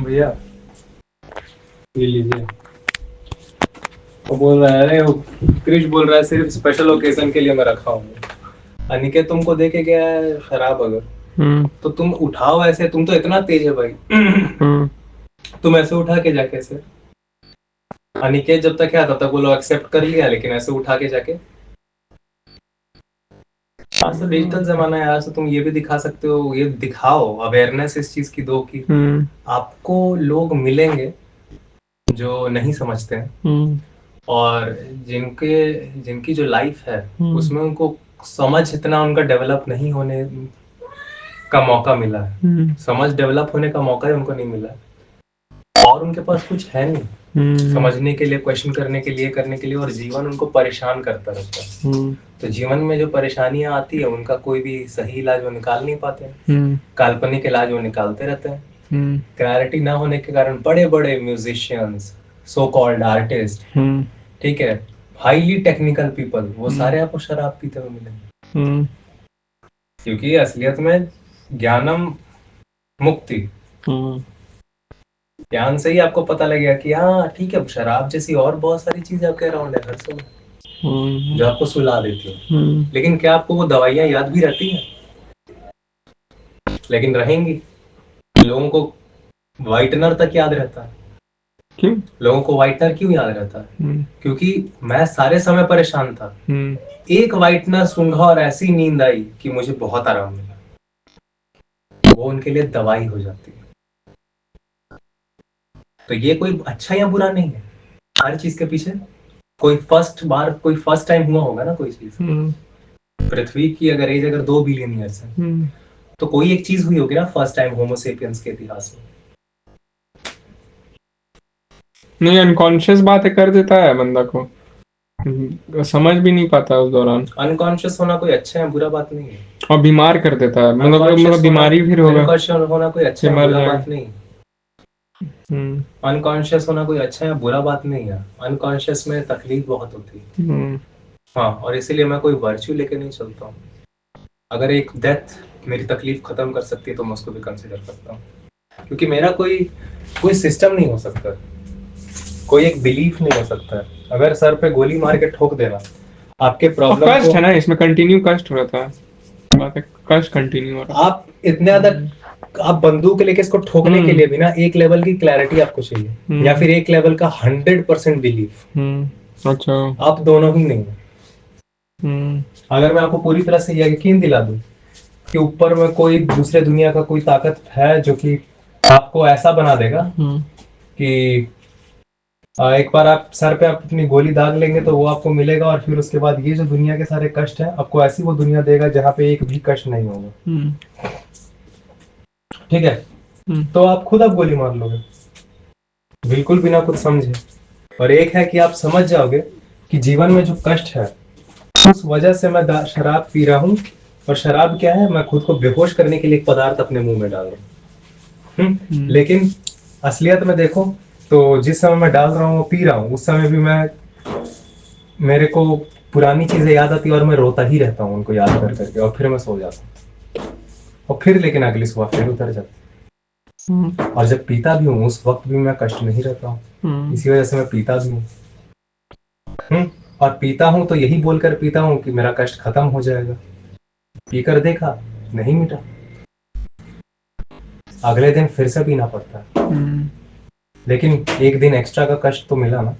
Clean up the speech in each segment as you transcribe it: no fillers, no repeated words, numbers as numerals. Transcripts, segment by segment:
भैया ये लीजिए। वो बोल रहा है, अरे वो क्रिश बोल रहा है सिर्फ स्पेशल ओकेजन के लिए मैं रखा हूँ। अनिकेत तुमको देके गया है शराब अगर, तो तुम उठाओ ऐसे, तुम तो इतना तेज है भाई। तुम ऐसे उठा के जाके ऐसे, अनिकेत जब तक क्या था तब वो लोग एक्सेप्ट कर लिया, लेकिन ऐसे उठा के जाके। आज तो डिजिटल जमाना है, आज तो तुम ये भी दिखा सकते हो, ये दिखाओ, अवेयरनेस इस चीज की दो कि आपको लोग मिलेंगे जो नहीं समझते हैं, और जिनकी जो लाइफ है उसमें उनको समझ इतना उनका डेवलप नहीं होने का मौका मिला है। समझ डेवलप होने का मौका ही उनको नहीं मिला, और उनके पास कुछ है नहीं समझने के लिए, क्वेश्चन करने के लिए, करने के लिए, और जीवन उनको परेशान करता रहता है। तो जीवन में जो परेशानियां आती है उनका कोई भी सही इलाज वो निकाल नहीं पाते हैं, काल्पनिक इलाज वो निकालते रहते हैं। क्लैरिटी ना होने के कारण बड़े बड़े म्यूजिशियंस, सो कॉल्ड आर्टिस्ट, ठीक है, हाईली टेक्निकल पीपल, वो सारे आपको शराब पीते हुए मिलेंगे। क्योंकि असलियत में ज्ञानम मुक्ति, ज्ञान से ही आपको पता लगेगा कि हाँ ठीक है, शराब जैसी और बहुत सारी चीजें आपके अराउंड है हर समय जो आपको सुला देती है। लेकिन क्या आपको वो दवाइयां याद भी रहती हैं? लेकिन रहेंगी। लोगों को व्हाइटनर तक याद रहता है। क्यों लोगों को व्हाइटनर क्यों याद रहता है? क्योंकि मैं सारे समय परेशान था, एक व्हाइटनर सूंघा और ऐसी नींद आई कि मुझे बहुत आराम मिला। वो उनके लिए दवाई हो जाती है। तो ये कोई अच्छा या बुरा नहीं है, हर चीज के पीछे कोई फर्स्ट टाइम हुआ होगा ना कोई चीज। पृथ्वी की अगर एज 2 बिलियन ईयर्स है, तो कोई एक चीज हुई होगी ना फर्स्ट टाइम होमोसेपियंस के इतिहास में। नहीं, अनकॉन्शियस बातें कर देता है बंदा को, समझ भी नहीं पाता उस दौरान। अनकॉन्शियस होना कोई अच्छा है बुरा बात नहीं है, और बीमार कर देता है, मतलब बीमारी फिर होगा। अनकॉन्शियस होना कोई अच्छा है बुरा बात नहीं। अनकॉन्शियस होना कोई अच्छा है बुरा बात नहीं है, अनकॉन्शियस में तकलीफ बहुत होती है। हाँ, और इसीलिए मैं कोई वर्च्यू लेके नहीं चलता हूँ। अगर एक डेथ मेरी तकलीफ खत्म कर सकती है तो मैं उसको भी कंसिडर करता हूँ, क्योंकि मेरा कोई सिस्टम नहीं हो सकता, कोई एक बिलीफ नहीं हो सकता। अगर सर पे गोली मार के ठोक देना आपके प्रॉब्लम कष्ट है ना, इसमें कंटिन्यू कष्ट रहता है, बात है कष्ट कंटिन्यू हो रहा है। आप इतने ज्यादा आप बंदूक लेके इसको ठोकने के लिए भी ना एक लेवल की क्लैरिटी आपको चाहिए, या फिर एक लेवल का 100% बिलीफ। अच्छा, आप दोनों ही नहीं है। अगर मैं आपको पूरी तरह से यकीन दिला दूं कि ऊपर में कोई दूसरे दुनिया का कोई ताकत है जो कि आपको ऐसा बना देगा कि एक बार आप सर पे आप अपनी गोली दाग लेंगे तो वो आपको मिलेगा, और फिर उसके बाद ये जो दुनिया के सारे कष्ट हैं आपको ऐसी वो दुनिया देगा जहाँ पे एक भी कष्ट नहीं होगा, ठीक है? तो आप खुद आप गोली मार लोगे बिल्कुल बिना कुछ समझे। और एक है कि आप समझ जाओगे कि जीवन में जो कष्ट है उस वजह से मैं शराब पी रहा हूँ, और शराब क्या है, मैं खुद को बेहोश करने के लिए एक पदार्थ अपने मुंह में डाल रहा हूँ। लेकिन असलियत में देखो तो जिस समय मैं डाल रहा हूँ पी रहा हूँ, उस समय भी मेरे को पुरानी चीजें याद आती है और मैं रोता ही रहता हूँ उनको याद कर करके, और फिर मैं सो जाता हूँ, और फिर लेकिन अगली सुबह फिर उतर जाता। और जब पीता भी हूँ उस वक्त भी मैं कष्ट नहीं रहता हूँ, इसी वजह से मैं पीता भी हूँ। और पीता हूँ तो यही बोलकर पीता हूँ कि मेरा कष्ट खत्म हो जाएगा। पीकर देखा नहीं मिटा, अगले दिन फिर से पीना पड़ता है। लेकिन एक दिन एक्स्ट्रा का कष्ट तो मिला ना।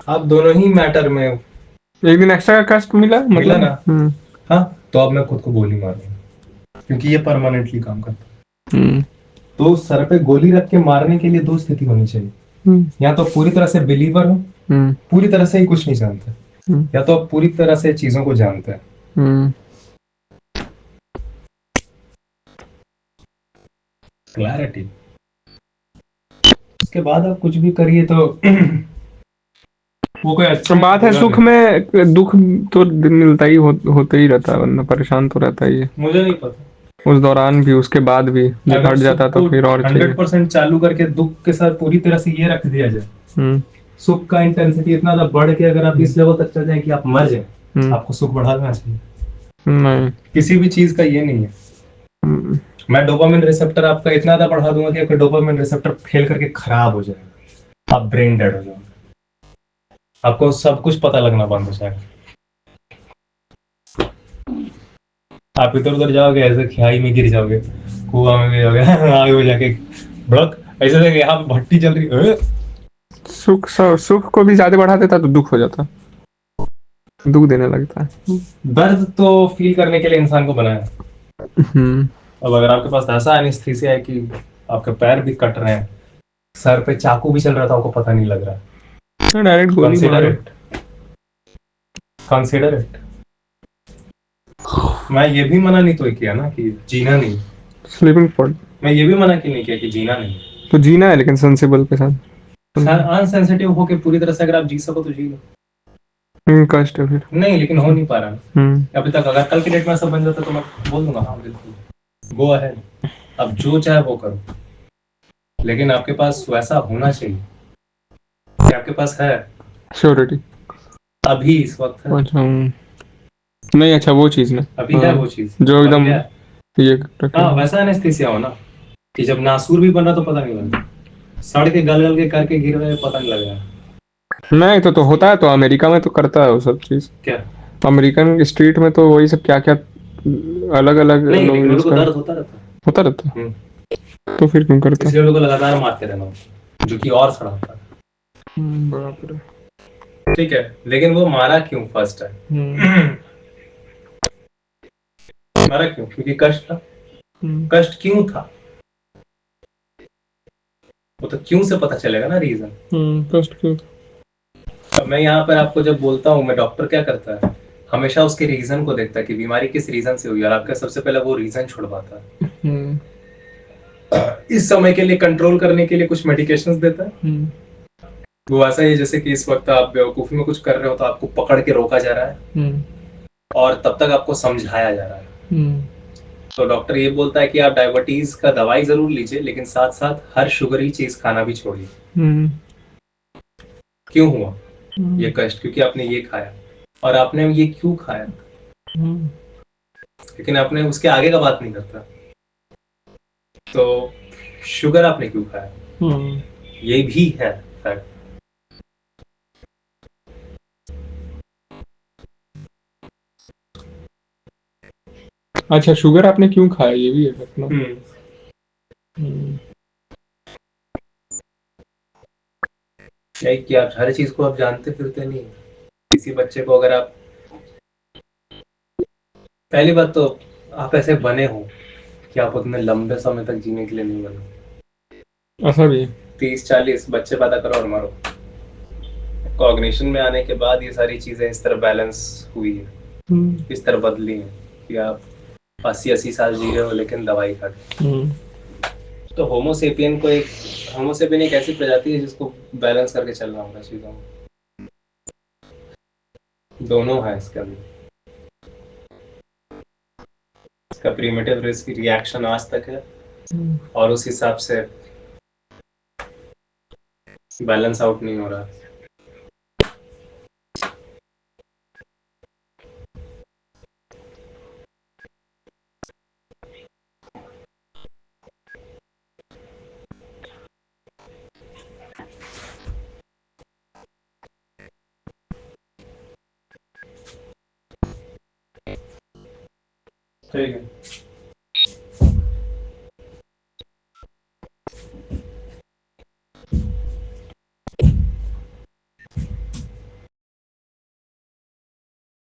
आप दोनों ही मैटर में एक दिन एक्स्ट्रा का कष्ट मिला ना। हाँ, तो अब मैं खुद को गोली मारूंगा क्योंकि ये परमानेंटली काम करता है। तो सर पे गोली रख के मारने के लिए 2 स्थिति होनी चाहिए, या तो पूरी तरह से बिलीवर हो, पूरी तरह से ही कुछ नहीं जानते, या तो पूरी तरह से चीजों को जानते हैं। क्लैरिटी, उसके बाद आप कुछ भी करिए तो वो कोई अच्छा बात है। सुख में दुख तो मिलता ही होते ही रहता है, बंदा परेशान तो रहता ही है। मुझे नहीं पता उस दौरान भी, उसके बाद भी जब हट जाता तो फिर और 100% चालू करके दुख के साथ पूरी तरह से ये रख दिया जाए, सुख का इंटेंसिटी इतना ज्यादा बढ़ के अगर आप इस लेवल तक चल जाए कि आप मर जाए, आपको सुख बढ़ाना चाहिए। नहीं, किसी भी चीज का ये नहीं है। मैं डोपामिन रिसेप्टर आपका इतना ज्यादा बढ़ा दूंगा कि आपका डोपामिन रिसेप्टर फेल करके खराब हो जाएगा, आप ब्रेन डेड हो जाओगे, आपको सब कुछ पता लगना बंद हो जाएगा, आप इधर उधर जाओगे, ऐसे खाई में गिर जाओगे, कुआं में गिर जाओगे आगे में जाके ब्लॉक, ऐसे लगे यहाँ पे भट्टी चल रही है। सुख को भी ज्यादा बढ़ा देता तो दुख हो जाता, दुख देने लगता है। दर्द तो फील करने के लिए इंसान को बनाया है। हम्म। अब अगर आपके पास ऐसा एनेस्थीसिया है कि आपके पैर भी कट रहे हैं, सर पे चाकू भी चल रहा था, आपको पता नहीं लग रहा है, डायरेक्ट गोली कंसीडर मारो। It, consider it. मैं ये भी मना नहीं तो किया ना कि जीना नहीं, स्लीपिंग पॉड मैं ये भी मना कि नहीं किया कि जीना नहीं, तो जीना है लेकिन सेंसिबल के साथ। अनसेंसिटिव होके पूरी तरह से अगर आप जी सको तो जी लो, कष्ट है फिर। नहीं लेकिन हो नहीं पा रहा अभी तक। अगर कल के डेट में सब बन जाता तो मैं बोल दूंगा हाँ बिल्कुल गो अहेड, अब जो चाहे वो करो, लेकिन आपके पास वैसा होना चाहिए कि आपके पास है श्योरिटी। अभी इस वक्त है, अच्छा नहीं, अच्छा वो चीज ना, अभी है वो चीज जो बन एकदम गया है। ये हाँ वैसा एनेस्थीसिया हो ना कि जब नासूर भी बना तो पता नहीं लगा, सड़ के गल गल के करके गिर रहे पता नहीं लगा। नहीं तो होता है, तो अमेरिका में तो करता है वो सब चीज। क्या? अमेरिकन स्ट्रीट में तो वही सब क्या क्या अलग अलग नहीं लोग लेकिन यूज उनको कर दर्द होता रहता है। होता रहता है, तो फिर क्यों करता? इसलिए उनको लगातार मारते रहना होता है, जो कि और सड़ा होता है। बाप रे। ठीक है, लेकिन वो मारा क्यों फर्स्ट है? मारा क्यों? क्योंकि कष्ट था। कष्ट क्यों था वो तो क्यों से पता चलेगा ना रीजन। कष्ट क्यों? अब मैं यहाँ पर आपको जब बोलता हूँ, मैं डॉक्टर क्या करता है, हमेशा उसके रीजन को देखता है कि बीमारी किस रीजन से हुई और आपका सबसे पहले वो रीजन छुड़वाता है। इस समय के लिए कंट्रोल करने के लिए कुछ मेडिकेशंस देता है। वो ऐसा ही है जैसे कि इस वक्त आप बेवकूफी में कुछ कर रहे हो तो आपको पकड़ के रोका जा रहा है और तब तक आपको समझाया जा रहा है। तो डॉक्टर ये बोलता है कि आप डायबिटीज का दवाई जरूर लीजिए, लेकिन साथ साथ हर शुगरी चीज खाना भी छोड़िए। क्यों हुआ ये कष्ट? क्योंकि आपने ये खाया, और आपने ये क्यों खाया, लेकिन आपने उसके आगे का बात नहीं करता। तो शुगर आपने क्यों खाया, ये भी है फैक्ट। अच्छा शुगर आपने क्यों खाया, ये भी है फैक्ट ना। क्या कि आप हर चीज को आप जानते फिरते नहीं। किसी बच्चे को अगर आप, पहली बात तो आप ऐसे बने हो कि आप उतने लंबे समय तक जीने के लिए नहीं बने। ऐसा भी 30-40 बच्चे पैदा करो और मारो। कॉग्निशन में आने के बाद ये सारी चीजें इस तरह बैलेंस हुई है, इस तरह बदली है कि आप 80-80 साल जी रहे हो लेकिन दवाई खा के। तो होमोसेपियन एक ऐसी प्रजाति है जिसको बैलेंस करके चलना होगा चीजों में। दोनों है इसका भी, इसका प्रीमेटिव रिस्क रिएक्शन आज तक है और उस हिसाब से बैलेंस आउट नहीं हो रहा। ठीक है।